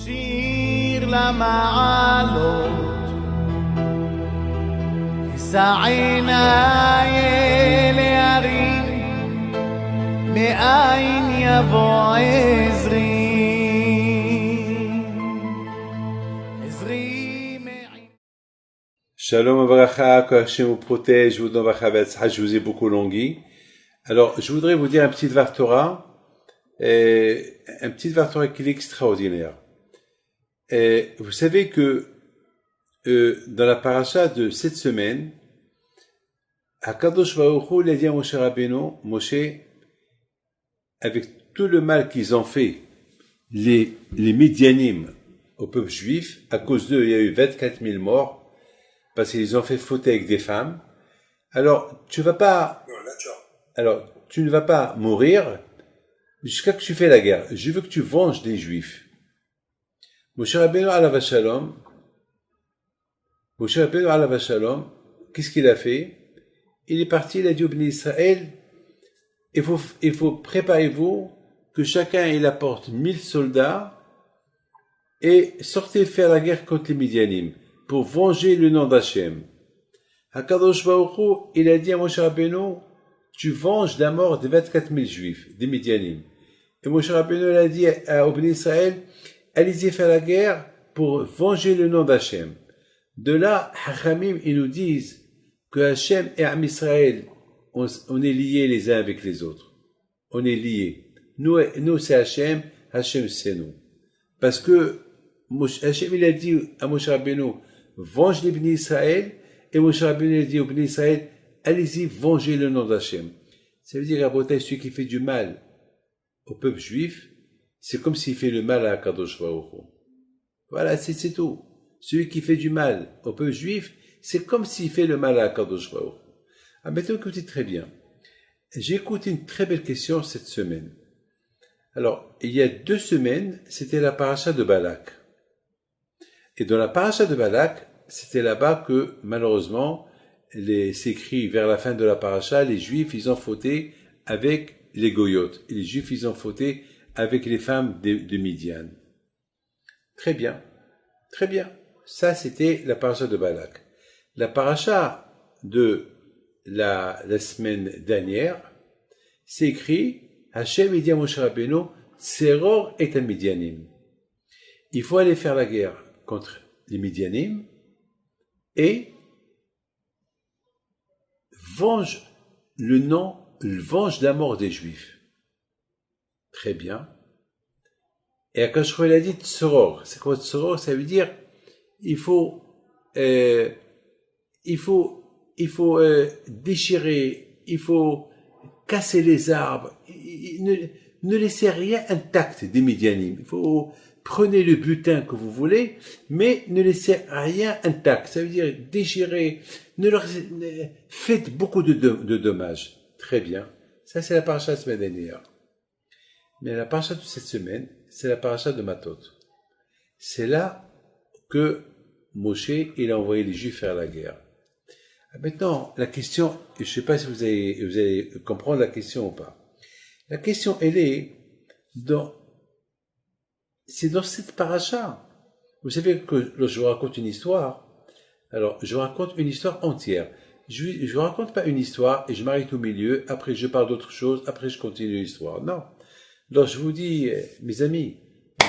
שיר למעלות, אשא עיניי אל ההרים, מאין יבוא עזרי. Shalom Avracha, que Hashem vous protège, vous donne je vous ai beaucoup longui. Alors, je voudrais vous dire un petit Dvar Torah, qui est extraordinaire. Vous savez que dans la paracha de cette semaine, HaKadosh Baruch Hu l'a dit à Moshe Rabbeinu, Moshe, avec tout le mal qu'ils ont fait, les Midianim au peuple juif, à cause d'eux, il y a eu 24 000 morts, parce qu'ils ont fait faute avec des femmes. Alors, tu ne vas pas mourir jusqu'à ce que tu fais la guerre. Je veux que tu venges les Juifs. Moshe Rabbeinu alav shalom, qu'est-ce qu'il a fait? Il est parti, il a dit au Bnei Israël, il faut préparez-vous que chacun il apporte 1000 soldats et sortez faire la guerre contre les Midianim, pour venger le nom d'Hachem. HaKadosh Baruch Hu, il a dit à Moshe Rabbeinu, tu venges la mort des 24 000 juifs, des Midianim. Et Moshe Rabbeinu il a dit au Bnei Israël, allez-y faire la guerre pour venger le nom d'Hachem. De là, Hachamim, ils nous disent que Hachem et Am Israël, on est liés les uns avec les autres. On est liés. Nous c'est Hachem, Hachem c'est nous. Parce que Hachem, il a dit à Moshe Rabbeinu, venge les Bnei Israël, et Moshe Rabbeinu a dit aux Bnei Israël, allez-y, vengez le nom d'Hachem. Ça veut dire, Rabotai, celui qui fait du mal au peuple juif, c'est comme s'il fait le mal à Kadosh Baruch Hu. Voilà, c'est tout. Celui qui fait du mal au peuple juif, c'est comme s'il fait le mal à Kadosh Baruch Hu. Ah, maintenant, écoutez très bien. J'ai écouté une très belle question cette semaine. Alors, il y a 2 semaines, c'était la paracha de Balak. Et dans la paracha de Balak, c'était là-bas que, malheureusement, c'est écrit vers la fin de la paracha, les Juifs, ils ont fauté avec les Goyotes. Et les Juifs, ils ont fauté avec les femmes de Midian. Très bien. Très bien. Ça, c'était la paracha de Balak. La paracha de la semaine dernière, c'est écrit, Hachem, il dit à Moshe Rabbeinu, Tseror et Midianim. Il faut aller faire la guerre contre les Midianim et venge la mort des Juifs. Très bien. Et Akash il a dit Tsoror. C'est quoi Tsoror? Ça veut dire il faut déchirer, il faut casser les arbres, ne laissez rien intact des Midianim. Il faut prenez le butin que vous voulez, mais ne laissez rien intact. Ça veut dire déchirer, faites beaucoup de dommages. Très bien. Ça, c'est la paracha de la semaine dernière. Mais la paracha de cette semaine, c'est la paracha de Matot. C'est là que Moshe, il a envoyé les Juifs faire la guerre. Maintenant, la question, je ne sais pas si vous allez comprendre la question ou pas. La question, elle est c'est dans cette paracha. Vous savez que je vous raconte une histoire. Alors, je vous raconte une histoire entière. Je vous raconte pas une histoire et je m'arrête au milieu. Après, je parle d'autre chose. Après, je continue l'histoire. Non. Alors, je vous dis, mes amis,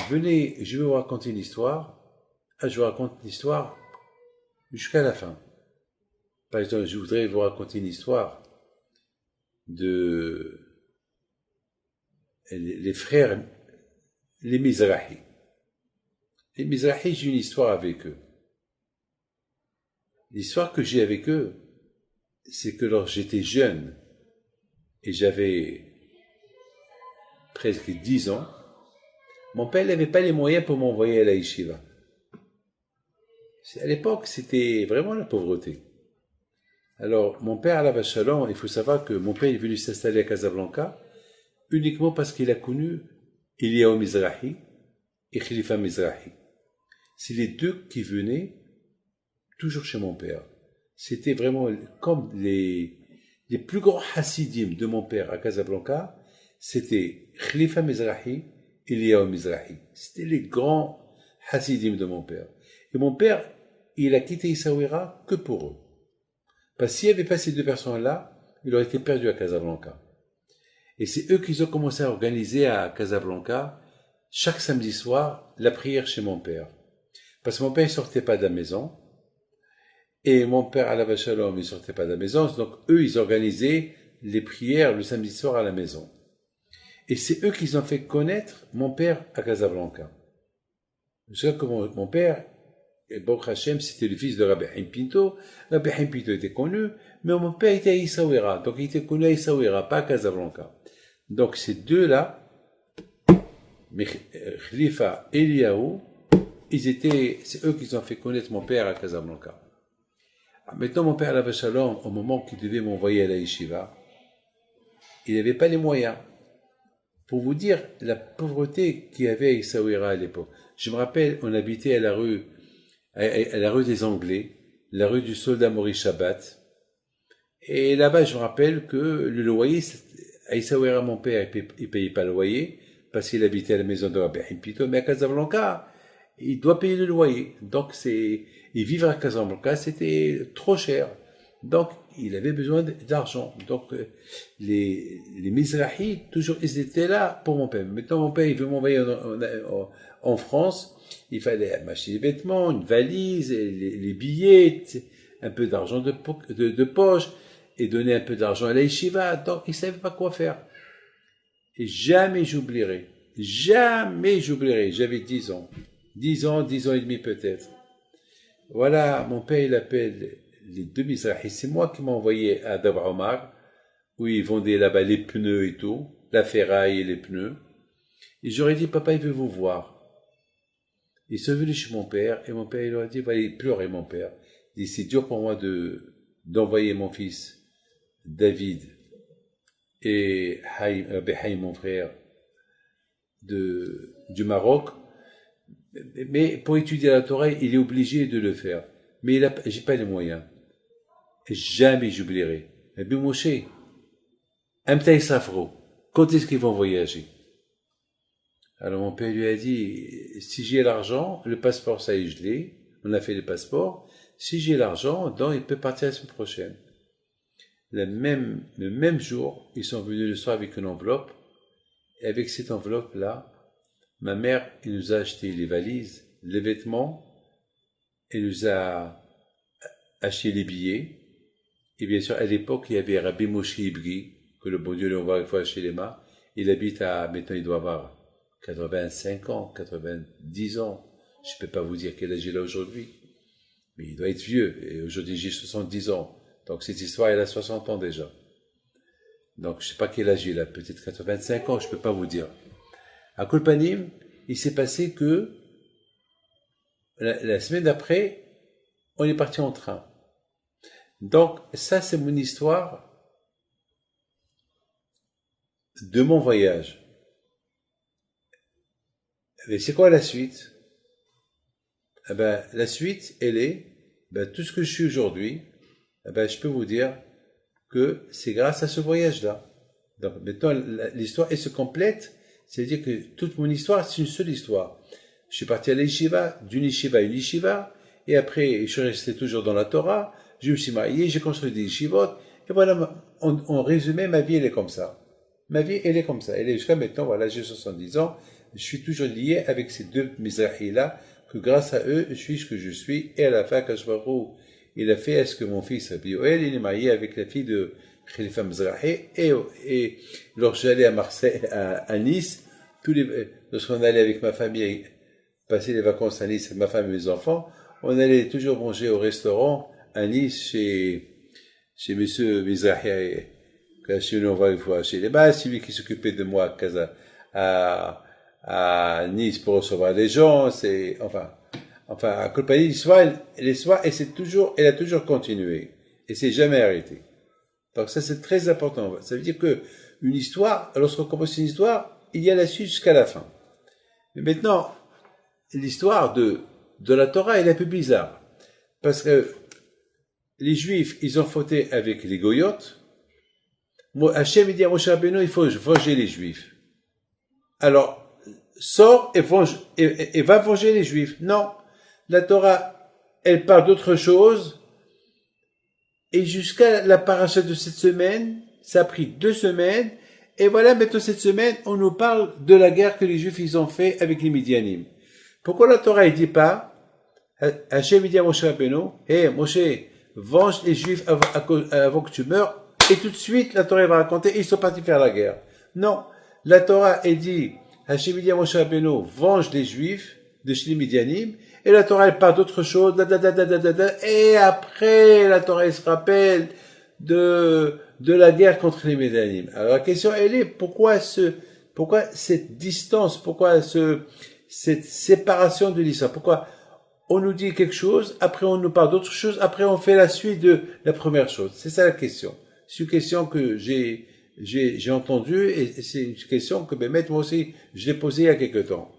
venez, je vais vous raconter une histoire. Je vous raconte l'histoire jusqu'à la fin. Par exemple, je voudrais vous raconter une histoire de les frères, les Mizrahi. Les Mizrahi, j'ai une histoire avec eux. L'histoire que j'ai avec eux, c'est que lorsque j'étais jeune, et j'avais presque 10 ans, mon père n'avait pas les moyens pour m'envoyer à la yeshiva. À l'époque, c'était vraiment la pauvreté. Alors, mon père, alav shalom, il faut savoir que mon père est venu s'installer à Casablanca uniquement parce qu'il a connu Eliyahu Mizrahi et Khalifa Mizrahi. C'est les deux qui venaient toujours chez mon père. C'était vraiment comme les plus grands hassidim de mon père à Casablanca, c'était Khalifa Mizrahi et Eliyahu Mizrahi. C'était les grands Hasidim de mon père. Et mon père, il a quitté Essaouira que pour eux. Parce que s'il n'y avait pas ces deux personnes-là, il aurait été perdu à Casablanca. Et c'est eux qui ont commencé à organiser à Casablanca, chaque samedi soir, la prière chez mon père. Parce que mon père ne sortait pas de la maison. Et mon père, Alav Shalom, il ne sortait pas de la maison. Donc eux, ils organisaient les prières le samedi soir à la maison. Et c'est eux qui ont fait connaître mon père à Casablanca. Je sais que mon père, Baruch Hashem, c'était le fils de Rabbi Haim Pinto. Rabbi Haim Pinto était connu, mais mon père était à Essaouira. Donc il était connu à Essaouira, pas à Casablanca. Donc ces deux-là, Khalifa et Eliaou, c'est eux qui ont fait connaître mon père à Casablanca. Maintenant, mon père, Alav Shalom, au moment qu'il devait m'envoyer à la yeshiva, il n'avait pas les moyens. Pour vous dire la pauvreté qu'il y avait à Essaouira à l'époque. Je me rappelle, on habitait à la rue des Anglais, la rue du soldat Maurice Shabbat. Et là-bas, je me rappelle que le loyer, à Essaouira, mon père, il payait pas le loyer, parce qu'il habitait à la maison de Rabbi Haim Pinto, mais à Casablanca, il doit payer le loyer. Donc et vivre à Casablanca, c'était trop cher. Donc, il avait besoin d'argent. Donc, les Mizrahi, toujours, ils étaient là pour mon père. Maintenant, mon père, il veut m'envoyer en France. Il fallait m'acheter des vêtements, une valise, les billets, un peu d'argent de poche, et donner un peu d'argent à la yeshiva. Donc, il ne savait pas quoi faire. Et jamais j'oublierai. Jamais j'oublierai. J'avais 10 ans. 10 ans et demi peut-être. Voilà, mon père, il appelle les deux Mizrahi. C'est moi qui m'ai envoyé à Dabr Omar, où ils vendaient là-bas les pneus et tout, la ferraille et les pneus. Et j'aurais dit, papa, il veut vous voir. Ils sont venus chez mon père, et mon père, il leur a dit, il pleurait, mon père. Il dit, c'est dur pour moi d'envoyer mon fils, David, et Haïm, mon frère, du Maroc. Mais pour étudier la Torah, il est obligé de le faire. Mais j'ai pas les moyens. Et jamais j'oublierai. Rabbi Moshe, Amtaï Safro, quand est-ce qu'ils vont voyager? Alors mon père lui a dit, si j'ai l'argent, le passeport, ça y est, je l'ai. On a fait le passeport. Si j'ai l'argent, donc il peut partir la semaine prochaine. Le même jour, ils sont venus le soir avec une enveloppe. Et avec cette enveloppe-là, ma mère, elle nous a acheté les valises, les vêtements, elle nous a acheté les billets. Et bien sûr, à l'époque, il y avait Rabbi Moshe Ibri, que le bon Dieu lui envoie une fois chez les mains. Il habite maintenant, il doit avoir 85 ans, 90 ans. Je ne peux pas vous dire quel âge il a aujourd'hui. Mais il doit être vieux. Et aujourd'hui, j'ai 70 ans. Donc, cette histoire, elle a 60 ans déjà. Donc, je ne sais pas quel âge il a. Peut-être 85 ans, je ne peux pas vous dire. À Kolpanim, il s'est passé que la semaine d'après, on est parti en train. Donc, ça, c'est mon histoire de mon voyage. Mais c'est quoi la suite? Eh ben, la suite, elle est, tout ce que je suis aujourd'hui, je peux vous dire que c'est grâce à ce voyage-là. Donc, maintenant, l'histoire, elle se complète. C'est-à-dire que toute mon histoire, c'est une seule histoire. Je suis parti à l'Yeshiva, d'une Yeshiva à une Yeshiva, et après, je suis resté toujours dans la Torah, je me suis marié, j'ai construit des Yeshivot, et voilà, en résumé, ma vie, elle est comme ça. Ma vie, elle est comme ça. Elle est jusqu'à maintenant, voilà, j'ai 70 ans, je suis toujours lié avec ces deux Mizrahi-là, que grâce à eux, je suis ce que je suis, et à la fin, Kashbarou, il a fait est-ce que mon fils, Rabbi Yoel, il est marié avec la fille de Khalifa Mizrahi, et lorsque j'allais à Marseille, à Nice, lorsqu'on allait avec ma famille passer les vacances à Nice avec ma femme et mes enfants, on allait toujours manger au restaurant à Nice chez monsieur Mizrahi, chez nous on va une fois chez les bases, c'est lui qui s'occupait de moi à Nice pour recevoir les gens, à Kolpani, l'histoire, elle a toujours continué, et c'est jamais arrêté. Donc ça, c'est très important. Ça veut dire que une histoire, lorsqu'on commence une histoire, il y a la suite jusqu'à la fin. Mais maintenant, l'histoire de la Torah, elle est un peu bizarre. Parce que les Juifs, ils ont fauté avec les Goyotes. Hachem, il dit à Moshe Rabbeinu, il faut venger les Juifs. Alors, sort et va venger les Juifs. Non, la Torah, elle parle d'autre chose. Et jusqu'à la paracha de cette semaine, ça a pris 2 semaines. Et voilà, maintenant cette semaine, on nous parle de la guerre que les Juifs ils ont fait avec les Midianim. Pourquoi la Torah ne dit pas, Hachem dit à Moshe Rabbeinu, hey Moshe, venge les Juifs avant que tu meurs, et tout de suite la Torah va raconter, ils sont partis faire la guerre. Non, la Torah elle dit, Hachem dit à Moshe Rabbeinu, venge les Juifs de chez les Midianim, et la Torah elle parle d'autre chose, et après la Torah elle se rappelle de la guerre contre les Midianim. Alors la question elle est, pourquoi cette distance, pourquoi cette séparation de l'histoire, pourquoi on nous dit quelque chose, après on nous parle d'autre chose, après on fait la suite de la première chose. C'est ça la question. C'est une question que j'ai entendue et c'est une question que moi aussi je l'ai posée il y a quelque temps.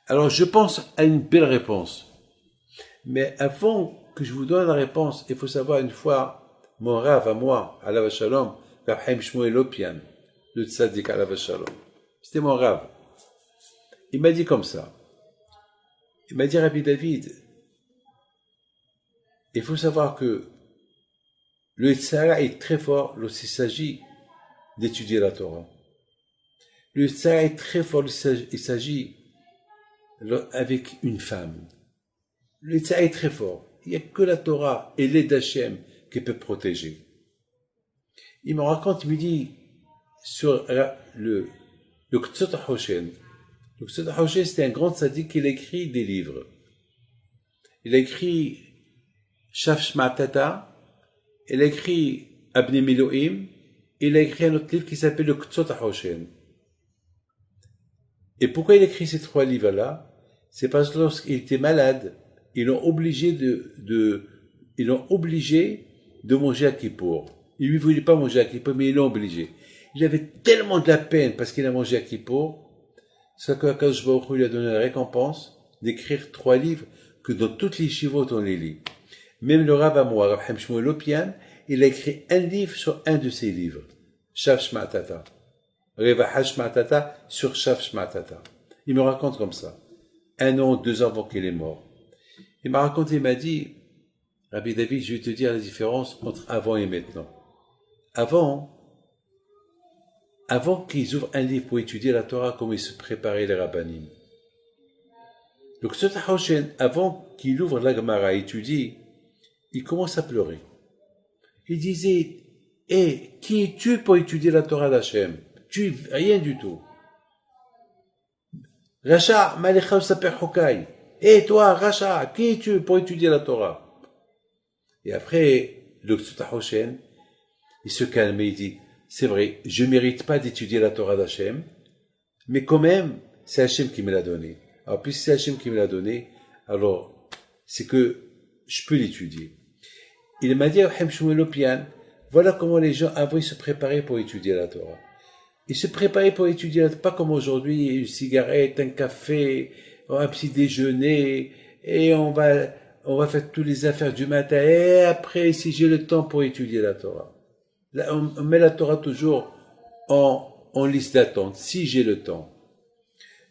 Alors je pense à une belle réponse. Mais avant que je vous donne la réponse, il faut savoir une fois, mon rave à moi, alav shalom, Rav Chaim Shmuel Lopian, le tzaddik alav shalom. C'était mon rave. Il m'a dit comme ça. Il m'a dit, Rabbi David, il faut savoir que le Tzara est très fort lorsqu'il s'agit d'étudier la Torah. Le Tzara est très fort lorsqu'il s'agit avec une femme. Le Tzara est très fort. Il n'y a que la Torah et l'aide d'Hachem qui peut protéger. Il me raconte, il me dit, sur le Ktsot HaHoshen, le Ktsot HaHoshen, c'était un grand tzaddik qui a écrit des livres. Il a écrit Shaf Shma'atata, il a écrit Abnei Miloim, il a écrit un autre livre qui s'appelle le Ktsot HaHoshen. Et pourquoi il a écrit ces 3 livres-là? C'est parce que lorsqu'il était malade, ils l'ont obligé de manger à Kippour. Il ne voulait pas manger à Kippour, mais ils l'ont obligé. Il avait tellement de la peine parce qu'il a mangé à Kippour, c'est que Akadosh Baruch Hu lui a donné la récompense d'écrire 3 livres que dans toutes les shivot on les lit. Même le Rav à moi, Rav Chaim Shmuel Lopian, il a écrit un livre sur un de ses livres, Shaf Shma'atata. Revaha Shma'atata sur Shaf Shma'atata. Il me raconte comme ça. 1 an, 2 ans avant qu'il est mort. Il m'a raconté, il m'a dit, Rabbi David, je vais te dire la différence entre avant et maintenant. Avant qu'ils ouvrent un livre pour étudier la Torah, comment ils se préparaient les rabbanim. Le Ktsot HaHoshen, avant qu'il ouvre la Gemara et étudie, il commence à pleurer. Il disait, qui es-tu pour étudier la Torah d'Hachem? Tu es rien du tout. Racha, Malecha Saper Hokai. Toi, Racha, qui es-tu pour étudier la Torah? Et après, le Ktsot HaHoshen, il se calme et il dit, c'est vrai, je ne mérite pas d'étudier la Torah d'Hachem, mais quand même, c'est Hachem qui me l'a donné. Alors, puisque c'est Hachem qui me l'a donné, alors, c'est que je peux l'étudier. Il m'a dit à Chaim Shmuel Lopian, voilà comment les gens avant ils se préparaient pour étudier la Torah. Ils se préparaient pour étudier la Torah, pas comme aujourd'hui, une cigarette, un café, un petit déjeuner, et on va faire toutes les affaires du matin, et après, si j'ai le temps pour étudier la Torah. Là, on met la Torah toujours en liste d'attente, si j'ai le temps.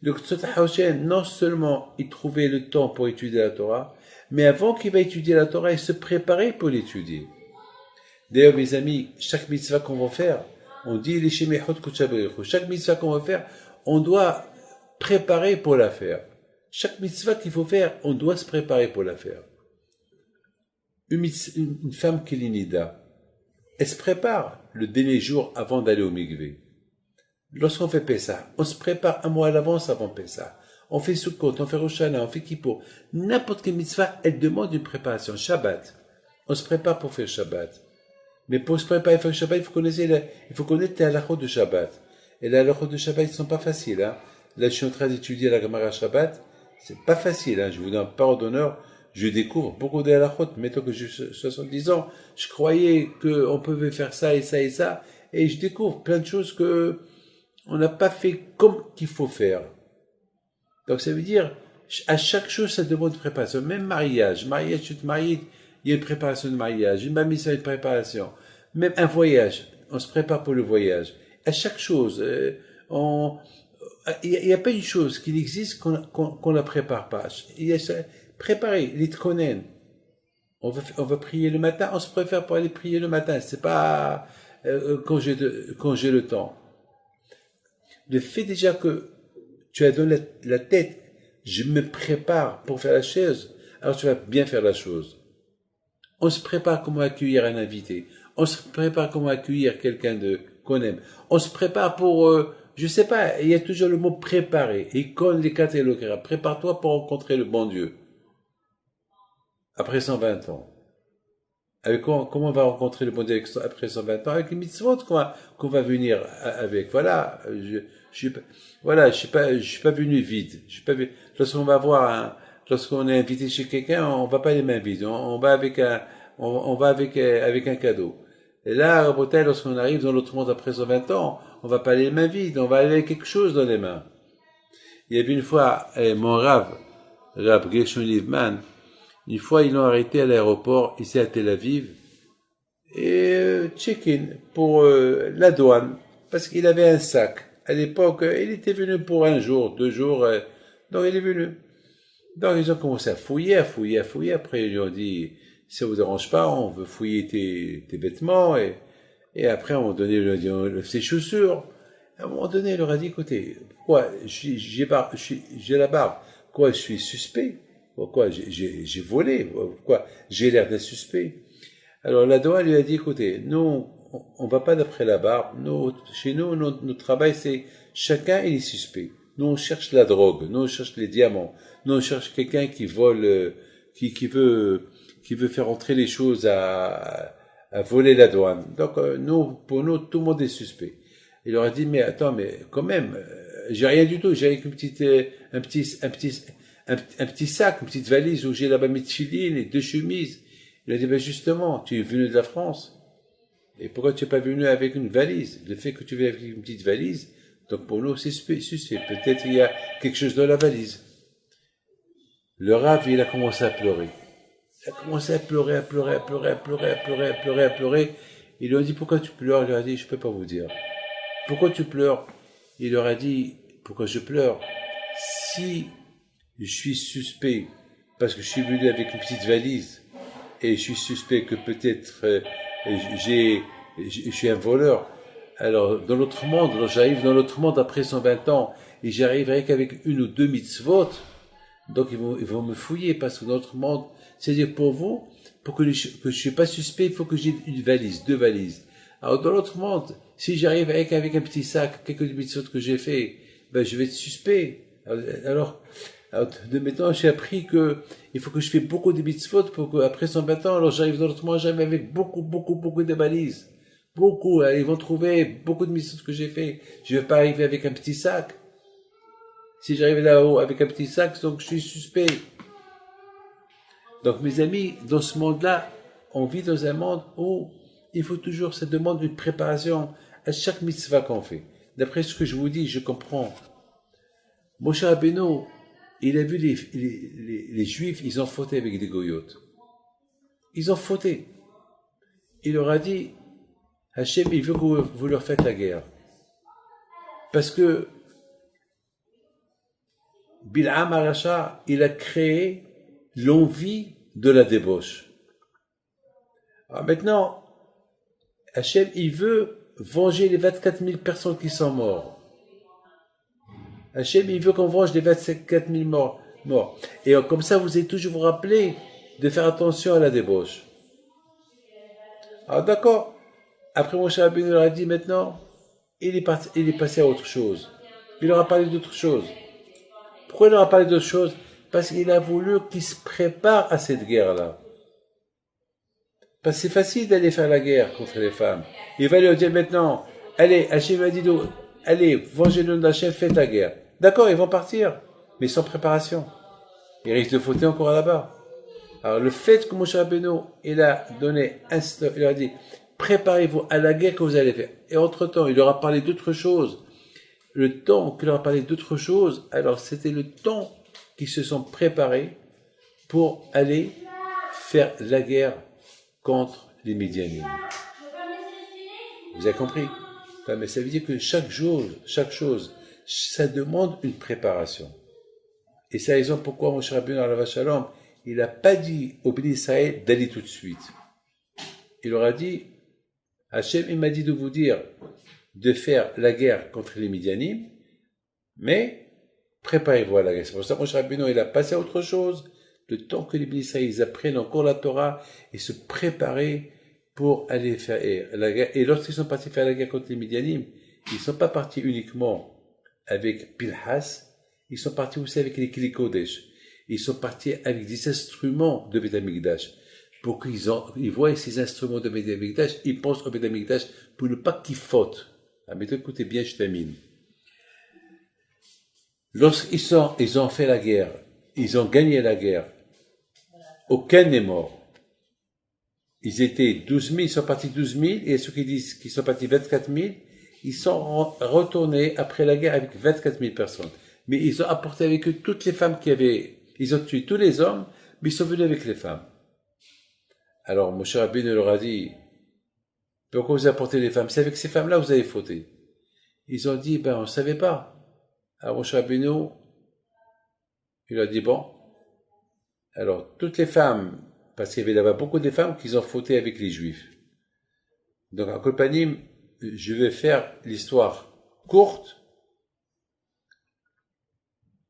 Le Ktsot HaHoshen, non seulement il trouvait le temps pour étudier la Torah, mais avant qu'il va étudier la Torah, il se préparait pour l'étudier. D'ailleurs, mes amis, chaque mitzvah qu'on va faire, on dit les Shemechot Kutchabrichu, chaque mitzvah qu'on va faire, on doit préparer pour la faire. Chaque mitzvah qu'il faut faire, on doit se préparer pour la faire. Une femme qui est nida, elle se prépare le dernier jour avant d'aller au mikvé. Lorsqu'on fait Pessah, on se prépare 1 mois à l'avance avant Pessah. On fait Sukkot, on fait Rosh Hashanah, on fait Kippour. N'importe quelle mitzvah, elle demande une préparation. Shabbat, on se prépare pour faire Shabbat. Mais pour se préparer pour faire Shabbat, il faut connaître les halachot de Shabbat. Et les halachot de Shabbat, ils ne sont pas faciles. Là, je suis en train d'étudier la Gemara Shabbat. C'est pas facile. Je vous donne parole d'honneur. Je découvre beaucoup de halachot. Mettons que j'ai 70 ans, je croyais qu'on pouvait faire ça et ça et ça. Et je découvre plein de choses que on n'a pas fait comme qu'il faut faire. Donc ça veut dire, à chaque chose, ça demande une préparation. Même mariage, tu te maries, il y a une préparation de mariage. Une mamie, ça a une préparation. Même un voyage, on se prépare pour le voyage. À chaque chose, Il n'y a pas une chose qui n'existe qu'on la prépare pas. Il y a ça, préparer, l'itkonen. On va prier le matin, on se préfère pour aller prier le matin. C'est pas quand j'ai le temps. Le fait déjà que tu as donné la tête, je me prépare pour faire la chose, alors tu vas bien faire la chose. On se prépare comment accueillir un invité. On se prépare comment accueillir quelqu'un qu'on aime. On se prépare pour, je sais pas, il y a toujours le mot préparer. Et quand les quatre et le prépare-toi pour rencontrer le bon Dieu. Après 120 ans. Comment on va rencontrer le bon Dieu après 120 ans? Avec les mitzvot qu'on va venir avec. Voilà. Je suis pas venu vide. Lorsqu'on va lorsqu'on est invité chez quelqu'un, on va pas les mains vides. On va avec avec un cadeau. Et là, au hôtel, lorsqu'on arrive dans l'autre monde après 120 ans, on va pas les mains vides. On va aller avec quelque chose dans les mains. Il y avait une fois, mon Rav Gershon Livman, une fois, ils l'ont arrêté à l'aéroport, ici à Tel Aviv, et check-in pour la douane, parce qu'il avait un sac. À l'époque, il était venu pour 1 jour, 2 jours, donc il est venu. Donc ils ont commencé à fouiller. Après, ils lui ont dit, ça vous dérange pas, on veut fouiller tes vêtements, et après, à un moment donné, ils lui ont dit, ses chaussures. À un moment donné, il leur a dit, écoutez, pourquoi, j'ai la barbe, quoi, je suis suspect? Pourquoi j'ai volé? Pourquoi j'ai l'air d'un suspect? Alors la douane lui a dit, écoutez, nous, on va pas d'après la barbe. Chez nous, notre travail, c'est chacun il est suspect. Nous, on cherche la drogue. Nous, on cherche les diamants. Nous, on cherche quelqu'un qui vole, qui veut faire entrer les choses à voler la douane. Donc, pour nous, tout le monde est suspect. Il leur a dit, mais attends, mais quand même, j'ai rien du tout. J'ai avec un petit sac, une petite valise où j'ai là-bas mes tchilines et 2 chemises. Il a dit, ben justement, tu es venu de la France. Et pourquoi tu n'es pas venu avec une valise? Le fait que tu viennes avec une petite valise, donc pour nous, c'est suspect. Peut-être il y a quelque chose dans la valise. Le Rav, il a commencé à pleurer. Il a commencé à pleurer. Ils lui ont dit, pourquoi tu pleures? Il leur a dit, je peux pas vous dire. Pourquoi tu pleures? Il leur a dit, pourquoi je pleure? Si je suis suspect parce que je suis venu avec une petite valise et je suis suspect que peut-être je suis un voleur. Alors, dans l'autre monde, j'arrive dans l'autre monde après 120 ans et j'arriverai qu'avec 1 ou 2 mitzvot, donc ils vont me fouiller parce que dans l'autre monde, c'est-à-dire pour vous, pour que je suis pas suspect, il faut que j'ai une valise, 2 valises. Alors, dans l'autre monde, si j'arrive avec un petit sac, quelques mitzvot que j'ai fait, ben, je vais être suspect. Alors, de maintenant, j'ai appris que il faut que je fais beaucoup de mitzvot pour qu'après 120 ans, alors j'arrive dans l'autre monde, j'arrive avec beaucoup de valises. Beaucoup, ils vont trouver beaucoup de mitzvot que j'ai fait. Je ne vais pas arriver avec un petit sac. Si j'arrive là-haut avec un petit sac, donc je suis suspect. Donc mes amis, dans ce monde-là, on vit dans un monde où il faut toujours, ça demande une préparation à chaque mitzvah qu'on fait. D'après ce que je vous dis, je comprends. Moshe Rabbeinu, il a vu les Juifs, ils ont fauté avec des goyotes. Ils ont fauté. Il leur a dit, Hachem, il veut que vous leur faites la guerre. Parce que Bil'am Aracha, il a créé l'envie de la débauche. Alors maintenant, Hachem, il veut venger les 24 000 personnes qui sont mortes. Hachem, il veut qu'on venge les 24 000 morts. Et comme ça, vous allez toujours vous rappeler de faire attention à la débauche. Alors d'accord. Après, Moshe Rabbeinu leur a dit maintenant, il est passé à autre chose. Il leur a parlé d'autre chose. Pourquoi il leur a parlé d'autre chose? Parce qu'il a voulu qu'ils se préparent à cette guerre-là. Parce que c'est facile d'aller faire la guerre contre les femmes. Il va leur dire maintenant, allez, Hachem a dit, allez, vengez le nom d'Hachem, faites la guerre. D'accord, ils vont partir, mais sans préparation. Ils risquent de fauter encore là-bas. Alors le fait que Moshe Rabbeinu, il a donné il a dit, préparez-vous à la guerre que vous allez faire. Et entre-temps, il leur a parlé d'autre chose. Le temps qu'il leur a parlé d'autre chose, alors c'était le temps qu'ils se sont préparés pour aller faire la guerre contre les Midianites. Vous avez compris? Mais ça veut dire que chaque chose, ça demande une préparation. Et c'est la raison pourquoi Moshe Rabbeinu alav shalom, il n'a pas dit au Béni Israël d'aller tout de suite. Il leur a dit, Hachem, il m'a dit de vous dire de faire la guerre contre les Midianim, mais préparez-vous à la guerre. C'est pour ça que Moshe Rabbeinu, il a passé à autre chose, le temps que les Béni Israël, ils apprennent encore la Torah et se préparer pour aller faire la guerre. Et lorsqu'ils sont partis faire la guerre contre les Midianim, ils ne sont pas partis uniquement avec Pilhas, ils sont partis aussi avec les Kli Kodesh. Ils sont partis avec des instruments de Beth Amikdash. Pour qu'ils voient ces instruments de Beth Amikdash, ils pensent au Beth Amikdash pour ne pas qu'ils fautent. Ah, mais écoutez bien, je termine. Ils ont fait la guerre, ils ont gagné la guerre, aucun n'est mort. Ils étaient 12 000, ils sont partis 12 000, et ceux qui disent qu'ils sont partis 24 000, ils sont retournés après la guerre avec 24 000 personnes. Mais ils ont apporté avec eux toutes les femmes qui avaient, ils ont tué tous les hommes, mais ils sont venus avec les femmes. Alors, Moshe Rabbeinu leur a dit, pourquoi vous apportez les femmes? C'est avec ces femmes-là que vous avez fauté. Ils ont dit, on ne savait pas. Alors, Moshe Rabbeinu, il a dit, bon. Alors, toutes les femmes, parce qu'il y avait là-bas beaucoup de femmes qui ont fauté avec les Juifs. Donc, en Kolpanim, je vais faire l'histoire courte.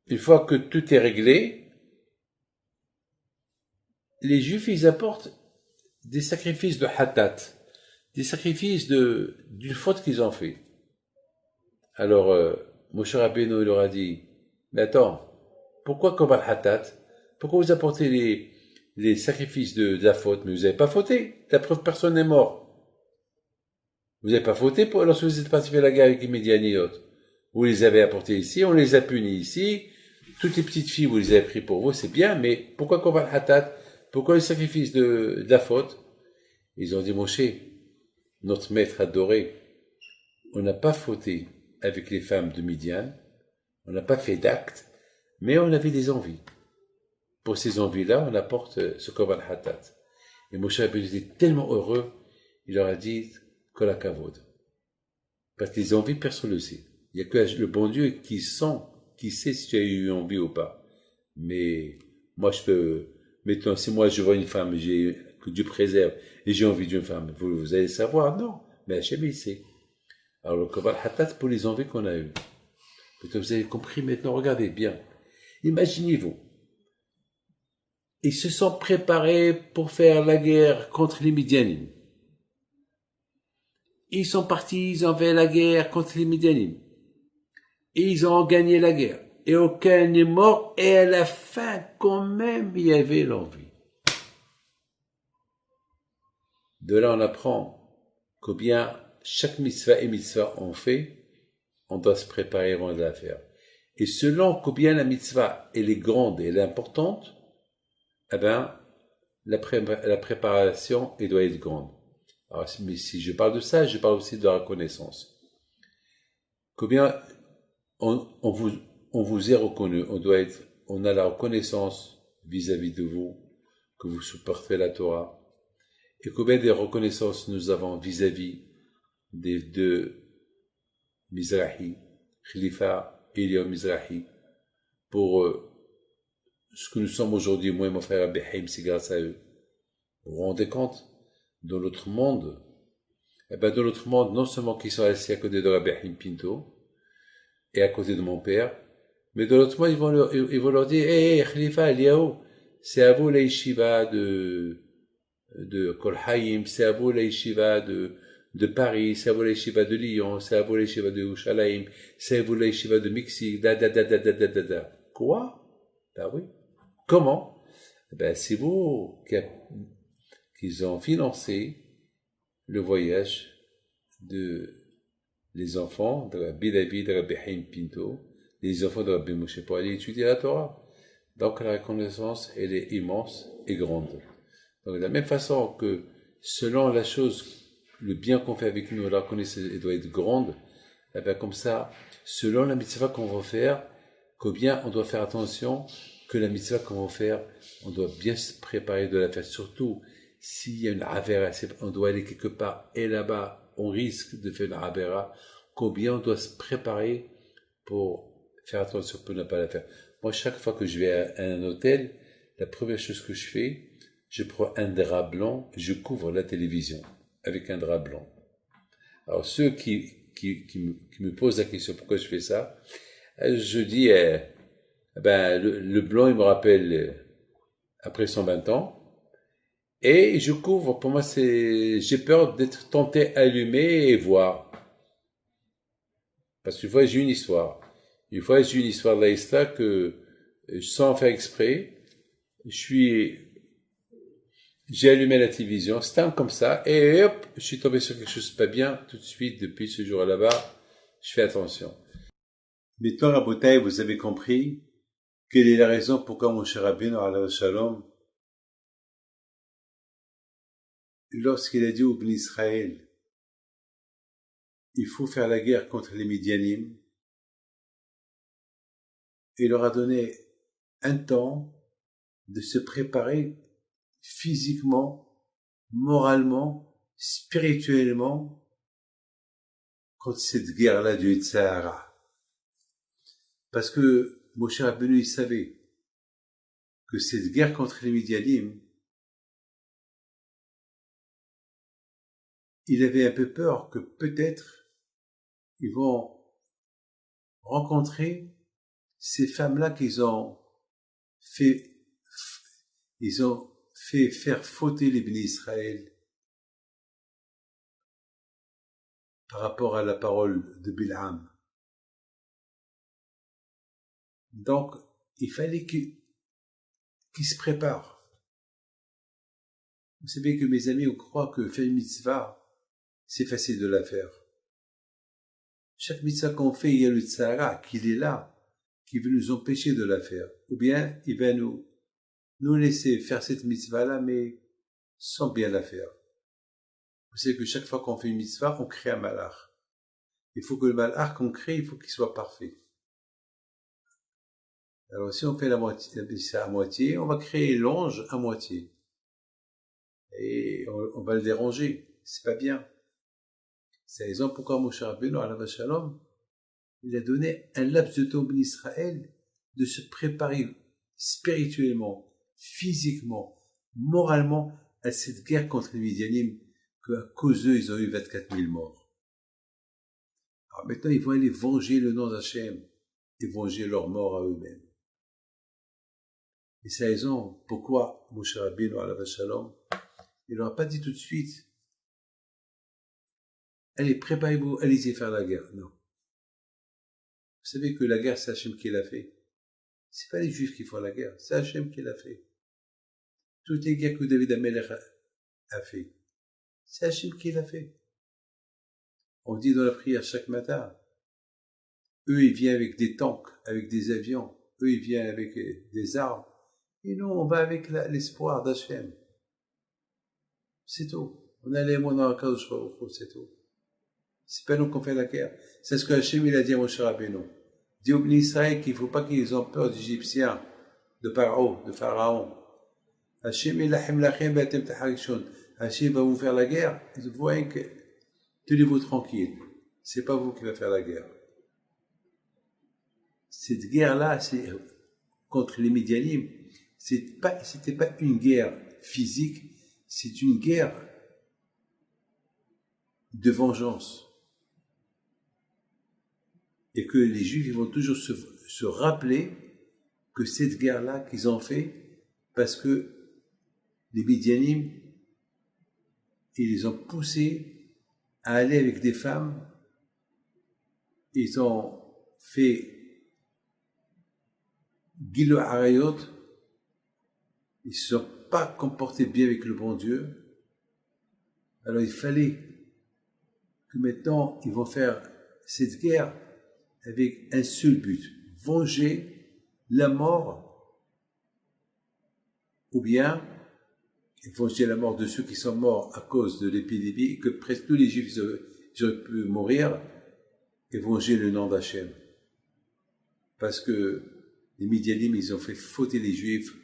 Une fois que tout est réglé, les Juifs, ils apportent des sacrifices de hatat, des sacrifices d'une faute qu'ils ont fait. Alors, Moshe Rabbeinu leur a dit, mais attends, pourquoi Koval hatat? Pourquoi vous apportez les sacrifices de la faute? Mais vous n'avez pas fauté. La preuve, personne n'est mort. Vous n'avez pas fauté lorsque vous êtes parti faire la guerre avec les Midianiotes. Vous les avez apportés ici, on les a punis ici. Toutes les petites filles, vous les avez pris pour vous, c'est bien, mais pourquoi qu'on va le hatat? Pourquoi le sacrifice de la faute? Ils ont dit, Moshe, notre maître adoré, on n'a pas fauté avec les femmes de Midian, on n'a pas fait d'acte, mais on avait des envies. Pour ces envies-là, on apporte ce koval hatat. Et Moshe Rabbeinu était tellement heureux, il leur a dit, kol hakavod. Parce que les envies, personne ne le sait. Il n'y a que le bon Dieu qui sait si tu as eu envie ou pas. Mais moi, maintenant, si moi je vois une femme, que Dieu préserve, et j'ai envie d'une femme, vous allez savoir, non. Mais Hachem, il sait. Alors, le koval hatat pour les envies qu'on a eues. Peut-être vous avez compris maintenant, regardez bien. Imaginez-vous. Ils se sont préparés pour faire la guerre contre les Midianim. Ils sont partis, ils ont fait la guerre contre les Midianim. Et ils ont gagné la guerre. Et aucun n'est mort. Et à la fin, quand même, il y avait l'envie. De là, on apprend combien chaque mitzvah et mitzvah on fait, on doit se préparer avant de la faire. Et selon combien la mitzvah elle est grande et elle est importante, la préparation elle doit être grande. Alors, mais si je parle de ça, je parle aussi de la reconnaissance. Combien on vous est reconnu, on a la reconnaissance vis-à-vis de vous, que vous supportez la Torah, et combien de reconnaissance nous avons vis-à-vis des deux Mizrahi, Khalifa et Eliyahu Mizrahi, pour ce que nous sommes aujourd'hui, moi et mon frère Rabbi Haim, c'est grâce à eux. Vous vous rendez compte? Dans l'autre monde, dans l'autre monde, non seulement qu'ils sont assis à côté de Rabbi Haim Pinto, et à côté de mon père, mais dans l'autre monde, ils vont leur dire, hey, Khalifa, Eliyahu, c'est à vous la yeshiva de Kol Haim, c'est à vous la yeshiva de Paris, c'est à vous la yeshiva de Lyon, c'est à vous la yeshiva de Yerushalayim, c'est à vous la yeshiva de Mexique, Quoi? Ben oui. Comment? C'est vous qu'ils ont financé le voyage les enfants de Rabbi David, de Rabbi Haim Pinto, les enfants de Rabbi Moshe pour aller étudier la Torah. Donc la reconnaissance, elle est immense et grande. Donc de la même façon que selon la chose, le bien qu'on fait avec nous, la reconnaissance elle doit être grande, comme ça, selon la mitzvah qu'on va faire, combien on doit faire attention que la mitzvah qu'on va faire, on doit bien se préparer de la faire. Surtout, s'il y a une avera, on doit aller quelque part, et là-bas, on risque de faire une avera, combien on doit se préparer pour faire attention pour ne pas la faire. Moi, chaque fois que je vais à un hôtel, la première chose que je fais, je prends un drap blanc, je couvre la télévision avec un drap blanc. Alors, ceux qui me posent la question pourquoi je fais ça, je dis, le blanc, il me rappelle après 120 ans. Et je couvre, pour moi, j'ai peur d'être tenté à allumer et voir. Parce qu'une fois, j'ai une histoire. Une fois, j'ai une histoire de l'Aïsta que, sans faire exprès, j'ai allumé la télévision, c'était comme ça, et hop, je suis tombé sur quelque chose de pas bien, tout de suite, depuis ce jour là-bas, je fais attention. Maintenant, à Boutaï, vous avez compris quelle est la raison pourquoi mon cher Rabbeinu, alayhi shalom, lorsqu'il a dit au Bnei Israël, il faut faire la guerre contre les Midianim, il leur a donné un temps de se préparer physiquement, moralement, spirituellement, contre cette guerre-là du Yitzhara. Parce que Moshe Rabbeinu, il savait que cette guerre contre les Midianim, il avait un peu peur que peut-être ils vont rencontrer ces femmes-là ils ont fait faire fauter les bénis Israël par rapport à la parole de Bilham. Donc, il fallait qu'ils se préparent. Vous savez que mes amis, on croit que faire une mitzvah, c'est facile de la faire. Chaque mitzvah qu'on fait, il y a le tzara qui est là, qui veut nous empêcher de la faire. Ou bien, il va nous laisser faire cette mitzvah-là, mais sans bien la faire. Vous savez que chaque fois qu'on fait une mitzvah, on crée un malach. Il faut que le malach qu'on crée, il faut qu'il soit parfait. Alors, si on fait la mitzvah à moitié, on va créer l'ange à moitié. Et on va le déranger. C'est pas bien. C'est la raison pourquoi Moshe Rabbeinu, alayhi shalom, il a donné un laps de temps en Israël de se préparer spirituellement, physiquement, moralement à cette guerre contre les Midianim, qu'à cause d'eux, ils ont eu 24 000 morts. Alors maintenant, ils vont aller venger le nom d'Hachem et venger leur mort à eux-mêmes. Et c'est la raison pourquoi Moshe Rabbeinu, alayhi shalom, il leur a pas dit tout de suite, allez, préparez-vous, allez-y faire la guerre. Non. Vous savez que la guerre, c'est Hachem qui l'a fait. C'est pas les Juifs qui font la guerre, c'est Hachem qui l'a fait. Toutes les guerres que David Amelech a fait, c'est Hachem qui l'a fait. On dit dans la prière chaque matin, eux ils viennent avec des tanks, avec des avions, eux ils viennent avec des armes, et nous on va avec l'espoir d'Hachem. C'est tout. On a les mots dans la cause, c'est tout. C'est pas nous qu'on fait la guerre. C'est ce que Hachem il a dit à Moshe Rabbeinu. Dit au Bnei Israël qu'il ne faut pas qu'ils aient peur des Égyptiens, de Pharaon. Hachem il lachem lachem batem taharishon. Hachem va vous faire la guerre. Vous voyez que tenez-vous tranquille. C'est pas vous qui va faire la guerre. Cette guerre-là, c'est contre les Midianim. C'était pas une guerre physique, c'est une guerre de vengeance. Et que les Juifs ils vont toujours se rappeler que cette guerre-là qu'ils ont fait, parce que les Midianim, ils les ont poussés à aller avec des femmes, ils ont fait Gilo Arayot, ils ne se sont pas comportés bien avec le bon Dieu, alors il fallait que maintenant ils vont faire cette guerre avec un seul but, venger la mort, ou bien venger la mort de ceux qui sont morts à cause de l'épidémie, et que presque tous les Juifs auraient pu mourir, et venger le nom d'Hachem. Parce que les Midianim, ils ont fait fauter les Juifs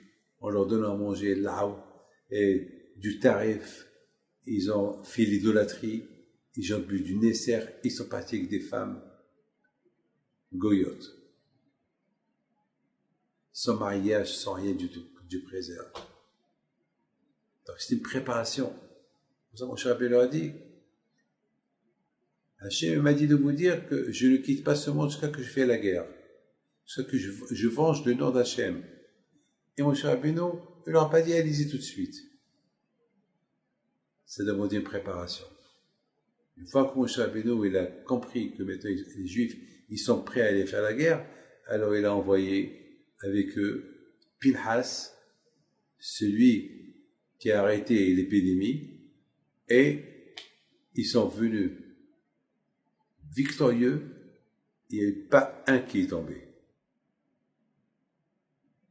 en leur donnant à manger l'ao et du tarif, ils ont fait l'idolâtrie, ils ont bu du Nesser, ils sont partis avec des femmes. goyot. Sans mariage, sans rien du tout, que Dieu préserve. Donc c'est une préparation. Pour ça, mon cher Rabbi leur a dit, Hachem m'a dit de vous dire que je ne quitte pas ce monde jusqu'à que je fais la guerre, jusqu'à que je venge le nom d'Hachem. Et mon cher Rabbeinu, il leur a pas dit allez-y tout de suite. Ça demandait une préparation. Une fois que mon cher Rabbeinu, il a compris que maintenant les Juifs, ils sont prêts à aller faire la guerre, alors il a envoyé avec eux Pinhas, celui qui a arrêté l'épidémie, et ils sont venus victorieux, il n'y a pas un qui est tombé.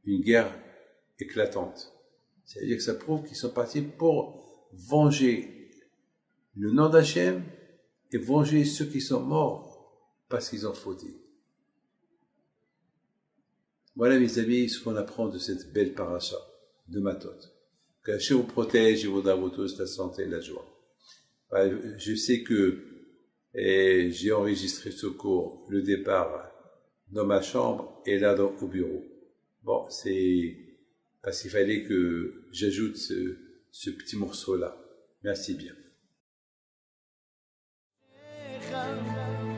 Une guerre éclatante. C'est-à-dire que ça prouve qu'ils sont partis pour venger le nom d'Hachem et venger ceux qui sont morts parce qu'ils ont fauté. Voilà mes amis ce qu'on apprend de cette belle paracha de Matot. Que Hachem vous protège et vous donne à vous tous la santé et la joie. Je sais que j'ai enregistré ce cours, le départ dans ma chambre et là au bureau. Bon, c'est parce qu'il fallait que j'ajoute ce petit morceau-là. Merci bien.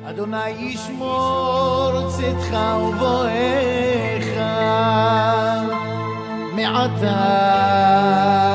Adonai yishmor tzedcha uvoecha me'ata